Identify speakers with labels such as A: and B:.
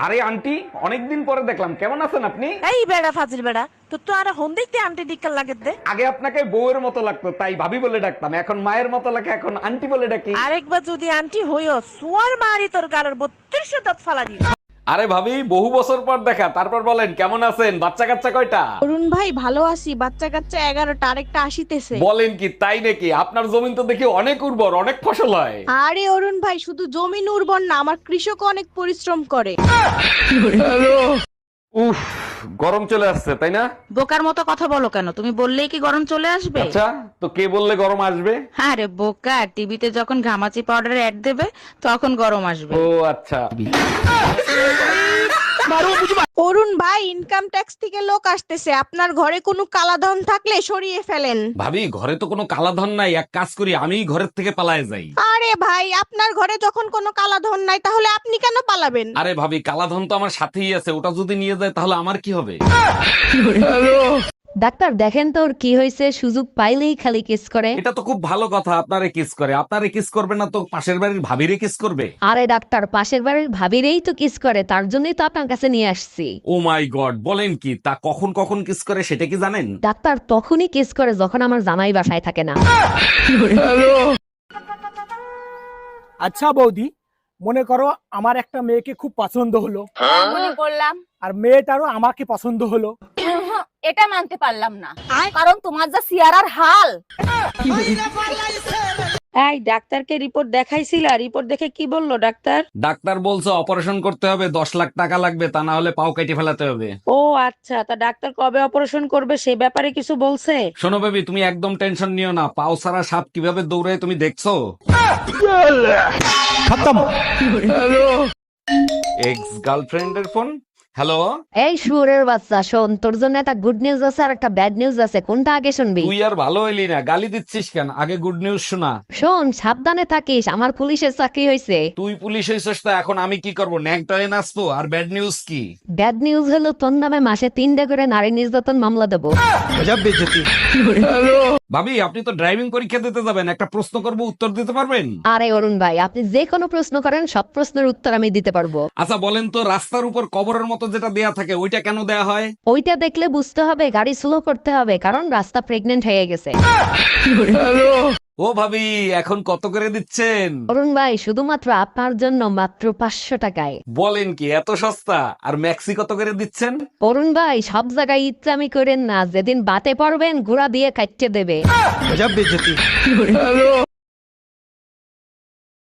A: আরে আন্টি, অনেকদিন পরে দেখলাম, কেমন আছেন আপনি?
B: এই বেড়া ফাজিল বেড়া, তোর তো আর হন দেখতে আন্টি ডিক্কার লাগে দে।
A: আগে আপনাকে বউয়ের মতো লাগতো, তাই ভাবি বলে ডাকতাম। এখন মায়ের মতো লাগে, এখন আন্টি বলে ডাকি।
B: আরেকবার যদি আন্টি হইও সোয়ার মারি তোর গালের 32 দাঁত ফালা দিই।
A: আরে ভাবি, বহু বছর পর দেখা, তারপর বলেন কেমন আছেন? বাচ্চা কাচ্চা কয়টা?
C: অরুণ ভাই ভালো আছি, বাচ্চা কাচ্চা 11টা, আরেকটা আসিতেছে।
A: বলেন কি, তাই নাকি? আপনার জমিন তো দেখি অনেক উর্বর, অনেক ফসল হয়।
C: আরে অরুণ ভাই, শুধু জমিন উর্বর না, আমার কৃষক অনেক পরিশ্রম করে।
A: উফ, গরম চলে আসছে, তাই না?
D: বোকার মতো কথা বলো কেন? তুমি বললেই কি গরম চলে আসবে?
A: আচ্ছা, তো কে বললে গরম আসবে?
D: আরে বোকা, টিভিতে যখন ঘামাচি পাউডার অ্যাড দেবে তখন গরম আসবে।
A: ও আচ্ছা।
C: অরুণ ভাই, ইনকাম ট্যাক্স থেকে লোক আসতেছে, আপনার ঘরে কোনো কালাধন থাকলে সরিয়ে ফেলেন।
A: ভাবি, ঘরে তো কোনো কালাধন নাই, এক কাজ করি, আমি ঘরের থেকে পালায়ে যাই।
C: আরে ভাই, আপনার ঘরে যখন কোনো কালাধন নাই তাহলে আপনি কেন পালাবেন?
A: আরে ভাবি, কালাধন তো আমার সাথেই আছে, ওটা যদি নিয়ে যায় তাহলে আমার কি হবে?
E: ডাক্তার দেখেন তো ওর কি হয়েছে, সুযোগ পাইলেই খালি কিস করে।
A: এটা তো খুব ভালো কথা, আপনারে কিস করে। আপনারে কিস করবে না তো পাশের বাড়ির ভাবিরে কিস করবে?
E: আরে ডাক্তার, পাশের বাড়ির ভাবিরেই তো কিস করে, তার জন্যই তো আপনার কাছে নিয়ে আসছি।
A: ও মাই গড, বলেন কি? তা কখন কখন কিস করে সেটা কি জানেন?
E: ডাক্তার তখনই কিস করে যখন আমার জামাই বাসায় থাকে না।
F: আচ্ছা বৌদি, মনে করো আমার একটা মেয়েকে খুব পছন্দ হলো,
G: মনে করলাম।
F: আর মেয়েটারও আমাকে পছন্দ হলো।
G: এটা মানতে পারলাম না, কারণ তোমার যা সিয়ারার হাল।
D: এই ডাক্তারকে রিপোর্ট দেখাইছিলা? রিপোর্ট দেখে কি বললো ডাক্তার?
A: ডাক্তার বলছে অপারেশন করতে হবে, 10 লাখ টাকা লাগবে, তা না হলে পাও কেটে ফেলাতে হবে।
D: ও আচ্ছা, তা ডাক্তার কবে অপারেশন করবে সে ব্যাপারে কিছু বলছে?
A: শোনো বেবি, তুমি একদম টেনশন নিও না। পাও সারা সাপ কিভাবে দৌড়ায় তুমি দেখছো? এক্স গার্লফ্রেন্ডের ফোন। হ্যালো।
E: এই শুয়োরের বাচ্চা, শোন, তোর জন্য একটা গুড নিউজ আছে আর একটা ব্যাড নিউজ আছে, কোনটা আগে শুনবি?
A: তুই আর ভালো হইলি না, গালি দিচ্ছিস কেন? আগে গুড নিউজ শোনা।
E: শোন, সাবধানে থাকিস, আমার পুলিশের চাকরি হয়েছে।
A: তুই পুলিশ হইছিস তো এখন আমি কি করবো? ন্যাংটায় নাচবো? আর ব্যাড নিউজ কি?
E: ব্যাড নিউজ হলো তোর নামে মাসে 3টা করে নারী নির্যাতন মামলা দেবো।
A: ভাবি, আপনি তো ড্রাইভিং পরীক্ষা দিতে যাবেন, একটা প্রশ্ন করব, উত্তর দিতে পারবেন?
E: আরে অরুণ ভাই, আপনি যে কোনো প্রশ্ন করেন, সব প্রশ্নের উত্তর আমি দিতে পারবো।
A: আচ্ছা বলেন তো, রাস্তার উপর কবরের মতো যেটা দেয়া থাকে ওইটা কেন দেয়া হয়?
E: ওইটা দেখলে বুঝতে হবে গাড়ি স্লো করতে হবে, কারণ রাস্তা প্রেগনেন্ট হয়ে গেছে।
A: ও ভাবি, এখন কত করে দিচ্ছেন?
E: অরুণ ভাই, শুধুমাত্র আপনার জন্য মাত্র 500 টাকায়।
A: বলেন কি, এত সস্তা? আর ম্যাক্সি কত করে দিচ্ছেন?
E: অরুণ ভাই, সব জায়গায় ইচ্ছামি করেন না, যেদিন বাতে পারবেন গুড়া দিয়ে কাটতে দেবে।